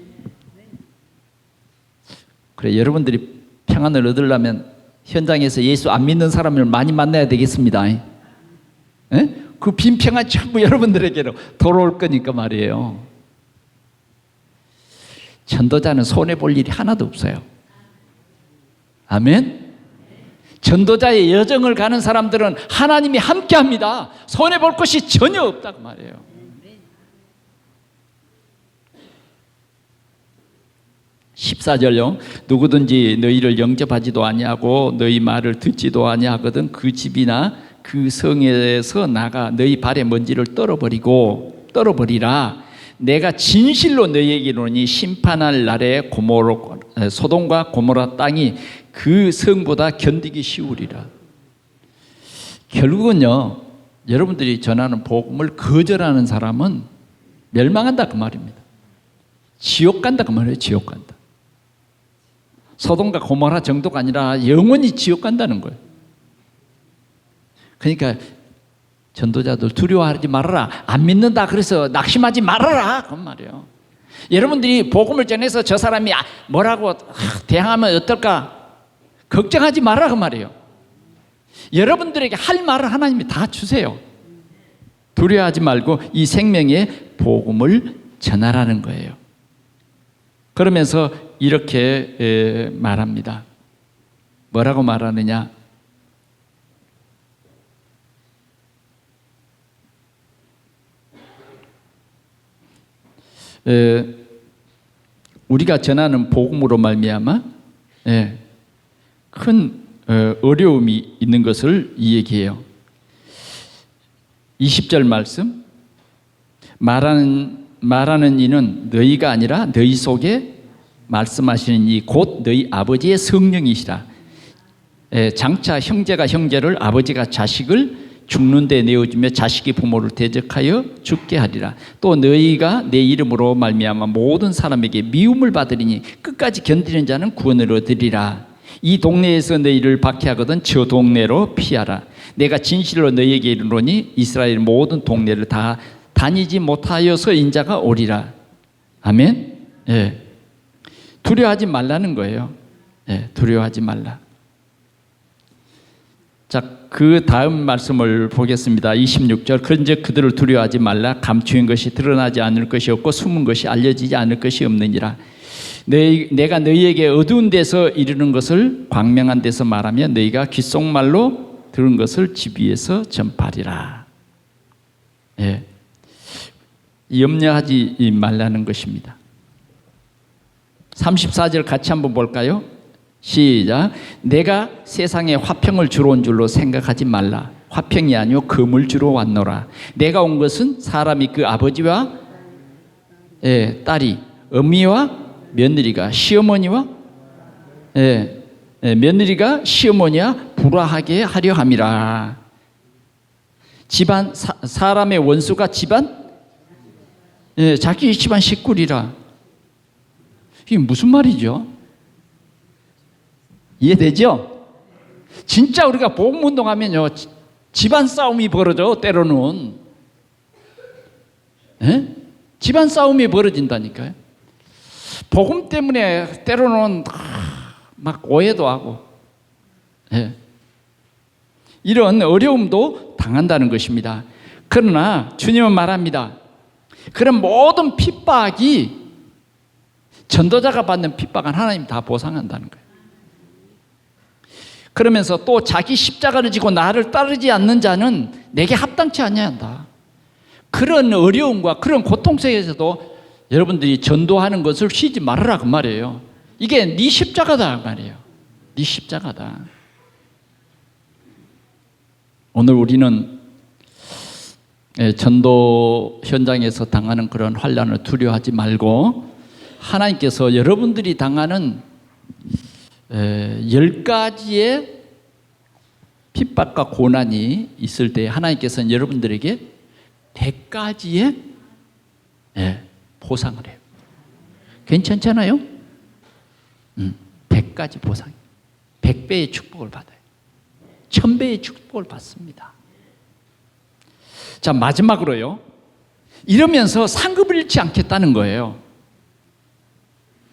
그래, 여러분들이 평안을 얻으려면 현장에서 예수 안 믿는 사람을 많이 만나야 되겠습니다. 그 빈 평안이 전부 여러분들에게로 돌아올 거니까 말이에요. 전도자는 손해볼 일이 하나도 없어요. 아멘. 전도자의 여정을 가는 사람들은 하나님이 함께합니다. 손해볼 것이 전혀 없다고 말이에요. 14절요. 누구든지 너희를 영접하지도 아니하고 너희 말을 듣지도 아니하거든 그 집이나 그 성에서 나가 너희 발의 먼지를 떨어버리라. 내가 진실로 너희에게 이르노니 심판할 날에 소돔과 고모라 땅이 그 성보다 견디기 쉬우리라. 결국은요, 여러분들이 전하는 복음을 거절하는 사람은 멸망한다 그 말입니다. 지옥 간다 그 말이에요. 지옥 간다. 소돔과 고모라 정도가 아니라 영원히 지옥 간다는 거예요. 그러니까 전도자들 두려워하지 말아라. 안 믿는다 그래서 낙심하지 말아라 그 말이에요. 여러분들이 복음을 전해서 저 사람이 뭐라고 대항하면 어떨까 걱정하지 말아라 그 말이에요. 여러분들에게 할 말을 하나님이 다 주세요. 두려워하지 말고 이 생명의 복음을 전하라는 거예요. 그러면서 이렇게 말합니다. 뭐라고 말하느냐? 우리가 전하는 복음으로 말미암아 큰 어려움이 있는 것을 얘기해요. 20절 말씀, 말하는 이는 너희가 아니라 너희 속에 말씀하시는 이 곧 너희 아버지의 성령이시라. 장차 형제가 형제를, 아버지가 자식을 죽는 데 내어주며 자식이 부모를 대적하여 죽게 하리라. 또 너희가 내 이름으로 말미암아 모든 사람에게 미움을 받으리니 끝까지 견디는 자는 구원을 얻으리라. 이 동네에서 너희를 박해하거든 저 동네로 피하라. 내가 진실로 너희에게 이르노니 이스라엘 모든 동네를 다 다니지 못하여서 인자가 오리라. 아멘. 두려워하지 말라는 거예요. 두려워하지 말라. 자, 그 다음 말씀을 보겠습니다. 26절. 그런즉 그들을 두려워하지 말라. 감추인 것이 드러나지 않을 것이 없고 숨은 것이 알려지지 않을 것이 없느니라. 내가 너희에게 어두운 데서 이르는 것을 광명한 데서 말하며 너희가 귓속말로 들은 것을 집 위에서 전파하리라. 염려하지 말라는 것입니다. 34절 같이 한번 볼까요? 시작. 내가 세상에 화평을 주러 온 줄로 생각하지 말라. 화평이 아니요 금을 주러 왔노라. 내가 온 것은 사람이 그 아버지와 딸이, 어미와 며느리가, 시어머니와 며느리가 시어머니와 불화하게 하려 함이라. 집안 사람의 원수가 집안 자기 집안 식구리라. 이게 무슨 말이죠? 이해되죠? 진짜 우리가 복음 운동하면요 집안 싸움이 벌어져. 때로는 집안 싸움이 벌어진다니까요. 복음 때문에 때로는 막 오해도 하고 이런 어려움도 당한다는 것입니다. 그러나 주님은 말합니다. 그런 모든 핍박이 전도자가 받는 핍박은 하나님 다 보상한다는 거예요. 그러면서 또 자기 십자가를 지고 나를 따르지 않는 자는 내게 합당치 아니한다. 그런 어려움과 그런 고통 속에서도 여러분들이 전도하는 것을 쉬지 말아라 그 말이에요. 이게 네 십자가다 말이에요. 네 십자가다. 오늘 우리는 전도 현장에서 당하는 그런 환난을 두려워하지 말고 하나님께서 여러분들이 당하는 10가지의 핍박과 고난이 있을 때 하나님께서는 여러분들에게 100가지의 보상을 해요. 괜찮잖아요? 100가지 보상, 100배의 축복을 받아요. 1000배의 축복을 받습니다. 자, 마지막으로요. 이러면서 상급을 잃지 않겠다는 거예요.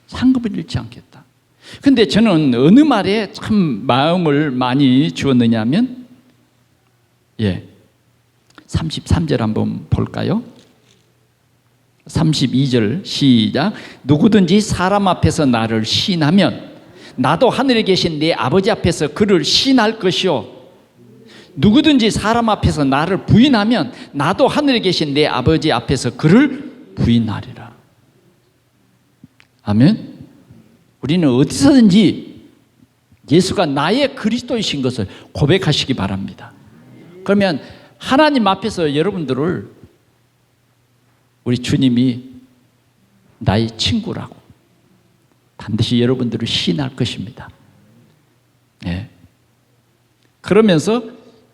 상급을 잃지 않겠다. 근데 저는 어느 말에 참 마음을 많이 주었느냐면 33절 한번 볼까요? 32절 시작. 누구든지 사람 앞에서 나를 시인하면 나도 하늘에 계신 내 아버지 앞에서 그를 시인할 것이요, 누구든지 사람 앞에서 나를 부인하면 나도 하늘에 계신 내 아버지 앞에서 그를 부인하리라. 아멘. 우리는 어디서든지 예수가 나의 그리스도이신 것을 고백하시기 바랍니다. 그러면 하나님 앞에서 여러분들을 우리 주님이 나의 친구라고 반드시 여러분들을 시인할 것입니다. 그러면서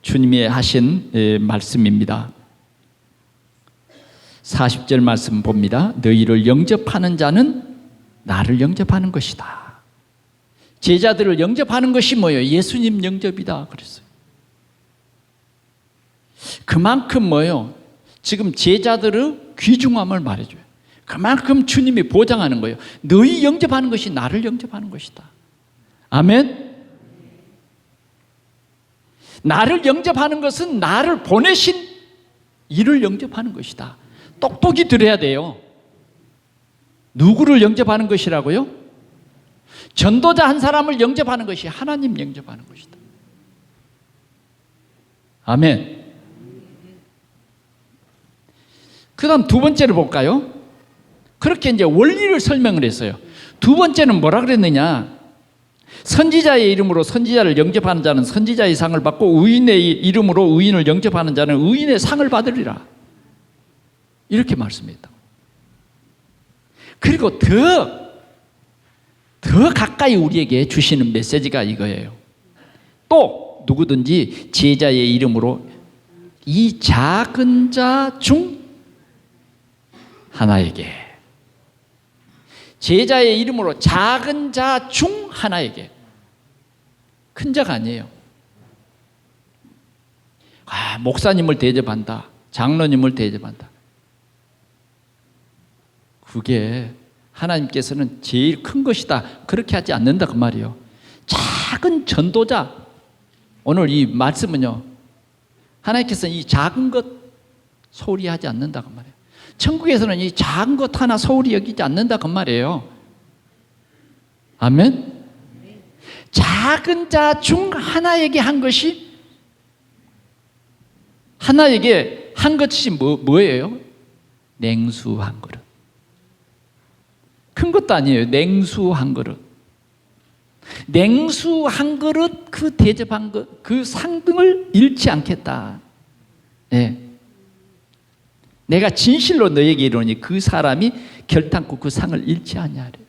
주님이 하신 말씀입니다. 40절 말씀 봅니다. 너희를 영접하는 자는 나를 영접하는 것이다. 제자들을 영접하는 것이 뭐예요? 예수님 영접이다 그랬어요. 그만큼 뭐예요? 지금 제자들의 귀중함을 말해줘요. 그만큼 주님이 보장하는 거예요. 너희 영접하는 것이 나를 영접하는 것이다. 아멘. 나를 영접하는 것은 나를 보내신 이를 영접하는 것이다. 똑똑히 들어야 돼요. 누구를 영접하는 것이라고요? 전도자 한 사람을 영접하는 것이 하나님 영접하는 것이다. 아멘. 그 다음 두 번째를 볼까요? 그렇게 이제 원리를 설명을 했어요. 두 번째는 뭐라 그랬느냐? 선지자의 이름으로 선지자를 영접하는 자는 선지자의 상을 받고 의인의 이름으로 의인을 영접하는 자는 의인의 상을 받으리라. 이렇게 말씀했다. 그리고 더 가까이 우리에게 주시는 메시지가 이거예요. 또 누구든지 제자의 이름으로 이 작은 자 중 하나에게, 제자의 이름으로 작은 자 중 하나에게, 큰 자가 아니에요. 목사님을 대접한다, 장로님을 대접한다, 그게 하나님께서는 제일 큰 것이다 그렇게 하지 않는다 그 말이에요. 작은 전도자, 오늘 이 말씀은요, 하나님께서는 이 작은 것 소홀히 하지 않는다 그 말이에요. 천국에서는 이 작은 것 하나 소홀히 여기지 않는다 그 말이에요. 아멘. 작은 자 중 하나에게 한 것이, 하나에게 한 것이 뭐예요? 냉수 한 그릇. 큰 것도 아니에요. 냉수 한 그릇. 냉수 한 그릇 그 대접한 것, 그 상등을 잃지 않겠다. 내가 진실로 너에게 이르노니 그 사람이 결탄코 그 상을 잃지 아니하리라.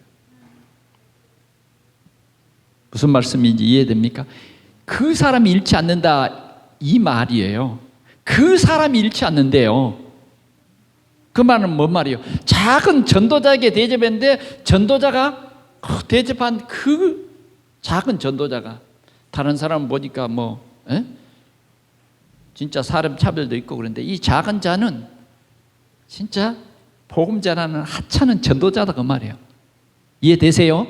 무슨 말씀인지 이해됩니까? 그 사람이 잃지 않는다 이 말이에요. 그 사람이 잃지 않는데요. 그 말은 뭔 말이에요? 작은 전도자에게 대접했는데 전도자가 대접한 그 작은 전도자가 다른 사람 보니까 진짜 사람 차별도 있고 그런데 이 작은 자는 진짜 복음 전하는 하찮은 전도자다 그 말이에요. 이해되세요?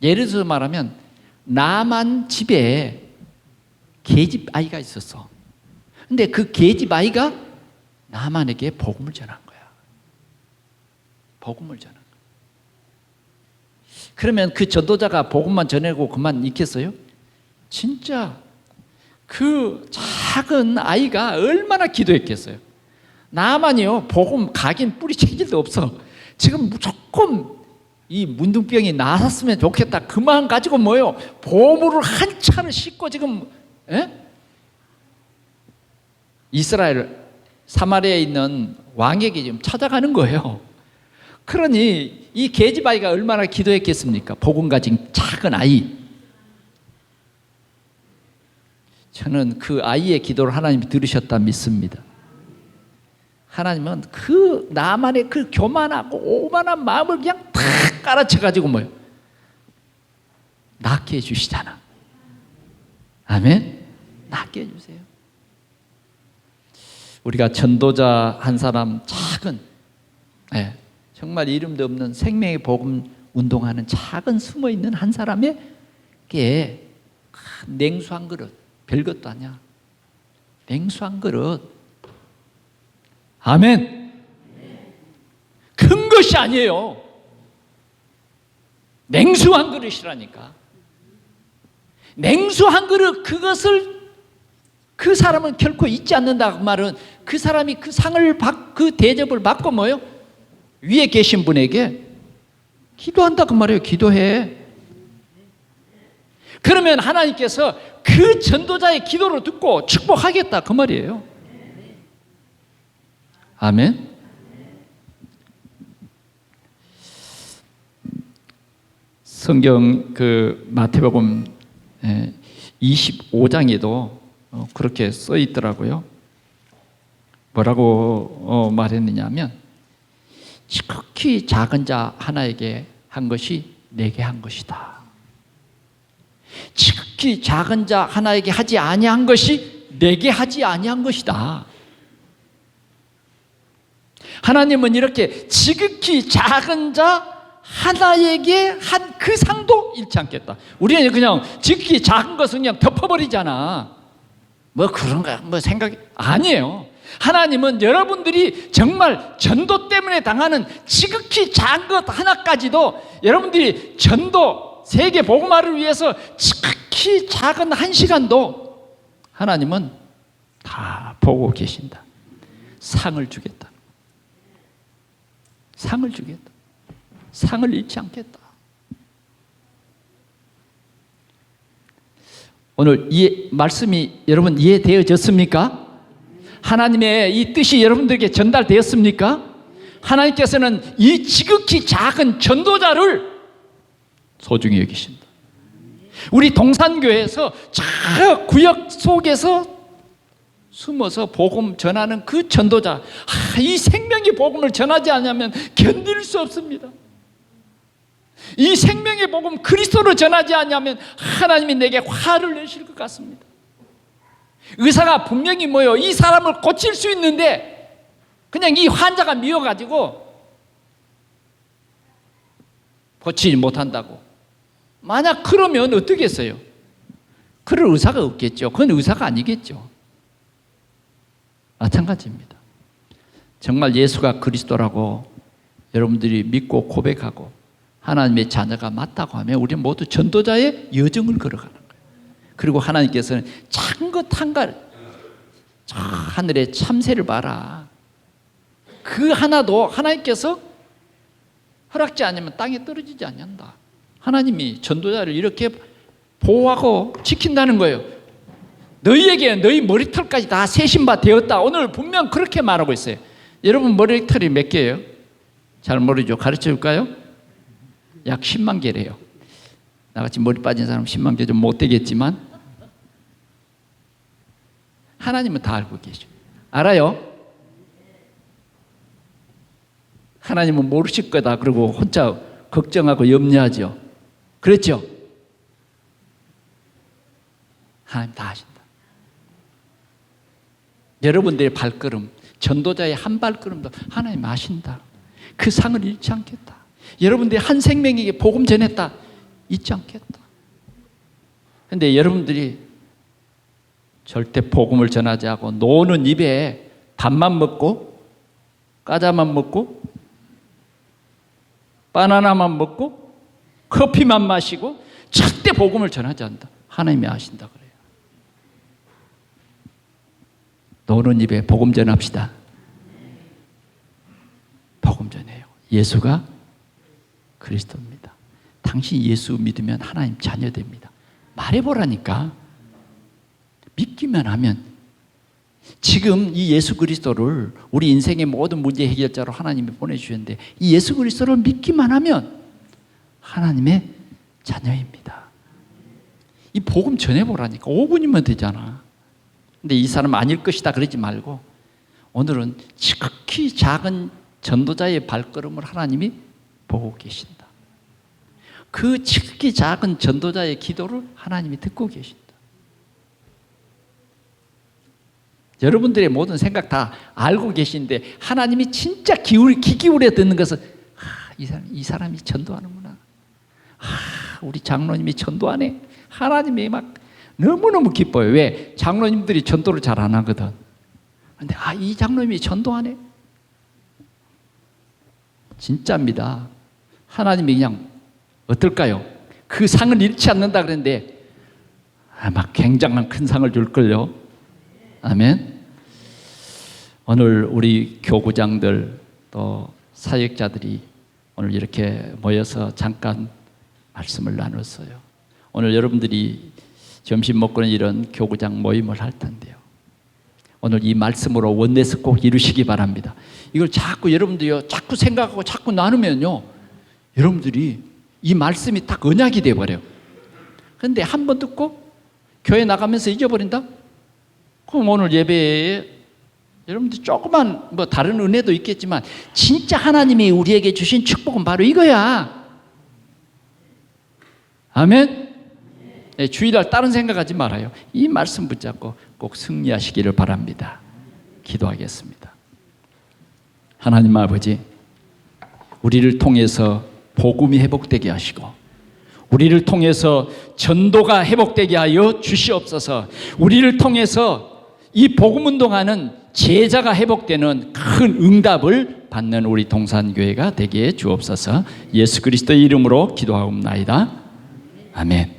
예를 들어서 말하면 나만 집에 계집 아이가 있었어. 근데 그 계집 아이가 나만에게 복음을 전한 거야. 복음을 전한 거야. 그러면 그 전도자가 복음만 전하고 그만 있겠어요? 진짜 그 작은 아이가 얼마나 기도했겠어요. 나만이요 복음 각인 뿌리 체질도 없어. 지금 무조건 이 문둥병이 나았으면 좋겠다. 그 마음 가지고 뭐예요? 보물을 한 차를 싣고 지금 이스라엘 사마리아에 있는 왕에게 지금 찾아가는 거예요. 그러니 이 게지바이가 얼마나 기도했겠습니까? 복음 가진 작은 아이. 저는 그 아이의 기도를 하나님이 들으셨다 믿습니다. 하나님은 그 나만의 그 교만하고 오만한 마음을 그냥 다 깔아쳐가지고 뭐요? 낫게 해주시잖아. 아멘? 낫게 해주세요. 우리가 전도자 한 사람 작은, 정말 이름도 없는 생명의 복음 운동하는 작은 숨어있는 한 사람에게 냉수 한 그릇, 별것도 아니야. 냉수 한 그릇. 아멘. 큰 것이 아니에요. 냉수 한 그릇이라니까. 냉수 한 그릇, 그것을 그 사람은 결코 잊지 않는다. 그 말은 그 사람이 그 상을 그 대접을 받고 뭐요? 위에 계신 분에게 기도한다 그 말이에요. 기도해. 그러면 하나님께서 그 전도자의 기도를 듣고 축복하겠다 그 말이에요. 아멘. 성경 그 마태복음 25장에도 그렇게 써 있더라고요. 뭐라고 말했느냐면 지극히 작은 자 하나에게 한 것이 내게 한 것이다. 지극히 작은 자 하나에게 하지 아니한 것이 내게 하지 아니한 것이다. 하나님은 이렇게 지극히 작은 자 하나에게 한 그 상도 잃지 않겠다. 우리는 그냥 지극히 작은 것은 그냥 덮어버리잖아. 뭐 그런가 뭐 생각이 아니에요. 하나님은 여러분들이 정말 전도 때문에 당하는 지극히 작은 것 하나까지도 여러분들이 전도 세계 복음화를 위해서 지극히 작은 한 시간도 하나님은 다 보고 계신다. 상을 주겠다. 상을 주겠다. 상을 잃지 않겠다. 오늘 이 말씀이 여러분 이해되어졌습니까? 하나님의 이 뜻이 여러분들에게 전달되었습니까? 하나님께서는 이 지극히 작은 전도자를 소중히 여기신다. 우리 동산교회에서 저 구역 속에서 숨어서 복음 전하는 그 전도자, 이 생명의 복음을 전하지 않으면 견딜 수 없습니다. 이 생명의 복음 그리스도로 전하지 않으면 하나님이 내게 화를 내실 것 같습니다. 의사가 분명히 뭐요? 이 사람을 고칠 수 있는데 그냥 이 환자가 미워가지고 고치지 못한다고. 만약 그러면 어떻겠어요? 그럴 의사가 없겠죠. 그건 의사가 아니겠죠. 마찬가지입니다. 정말 예수가 그리스도라고 여러분들이 믿고 고백하고 하나님의 자녀가 맞다고 하면 우리 모두 전도자의 여정을 걸어가는 거예요. 그리고 하나님께서는 작은 것 한가 저 하늘의 참새를 봐라. 그 하나도 하나님께서 허락지 않으면 땅에 떨어지지 않는다. 하나님이 전도자를 이렇게 보호하고 지킨다는 거예요. 너희에게 너희 머리털까지 다 세신 바 되었다. 오늘 분명 그렇게 말하고 있어요. 여러분 머리털이 몇 개예요? 잘 모르죠. 가르쳐 줄까요? 약 10만 개래요. 나같이 머리 빠진 사람 10만 개 좀 못 되겠지만 하나님은 다 알고 계셔. 알아요? 하나님은 모르실 거다. 그리고 혼자 걱정하고 염려하죠. 그랬죠? 하나님 다 아신다. 여러분들의 발걸음, 전도자의 한 발걸음도 하나님 아신다. 그 상을 잃지 않겠다. 여러분들이 한 생명에게 복음 전했다. 잊지 않겠다. 그런데 여러분들이 절대 복음을 전하지 않고 노는 입에 밥만 먹고 과자만 먹고 바나나만 먹고 커피만 마시고 절대 복음을 전하지 않는다. 하나님이 아신다 그래요. 노는 입에 복음 전합시다. 복음 전해요. 예수가 그리스도입니다. 당신 예수 믿으면 하나님 자녀 됩니다. 말해보라니까. 믿기만 하면. 지금 이 예수 그리스도를 우리 인생의 모든 문제 해결자로 하나님이 보내주셨는데 이 예수 그리스도를 믿기만 하면 하나님의 자녀입니다. 이 복음 전해보라니까. 5분이면 되잖아. 근데 이 사람 아닐 것이다 그러지 말고 오늘은 지극히 작은 전도자의 발걸음을 하나님이 보고 계신다. 그 지극히 작은 전도자의 기도를 하나님이 듣고 계신다. 여러분들의 모든 생각 다 알고 계신데 하나님이 진짜 귀 기울여 듣는 것은 이 사람이 전도하는구나. 우리 장로님이 전도하네. 하나님이 막 너무너무 기뻐요. 왜? 장로님들이 전도를 잘 안 하거든. 근데 이 장로님이 전도하네. 진짜입니다. 하나님이 그냥 어떨까요? 그 상을 잃지 않는다 그랬는데 막 굉장한 큰 상을 줄걸요. 아멘. 오늘 우리 교구장들 또 사역자들이 오늘 이렇게 모여서 잠깐 말씀을 나눴어요. 오늘 여러분들이 점심 먹고는 이런 교구장 모임을 할 텐데요. 오늘 이 말씀으로 원내스 꼭 이루시기 바랍니다. 이걸 자꾸 여러분들이요, 자꾸 생각하고 자꾸 나누면요, 여러분들이 이 말씀이 딱 언약이 돼버려요. 그런데 한 번 듣고 교회 나가면서 잊어버린다? 그럼 오늘 예배에 여러분들 조그만 뭐 다른 은혜도 있겠지만 진짜 하나님이 우리에게 주신 축복은 바로 이거야. 아멘. 네, 주일날 다른 생각하지 말아요. 이 말씀 붙잡고 꼭 승리하시기를 바랍니다. 기도하겠습니다. 하나님 아버지, 우리를 통해서 복음이 회복되게 하시고 우리를 통해서 전도가 회복되게 하여 주시옵소서. 우리를 통해서 이 복음 운동하는 제자가 회복되는 큰 응답을 받는 우리 동산교회가 되게 해 주옵소서. 예수 그리스도의 이름으로 기도하옵나이다. 아멘.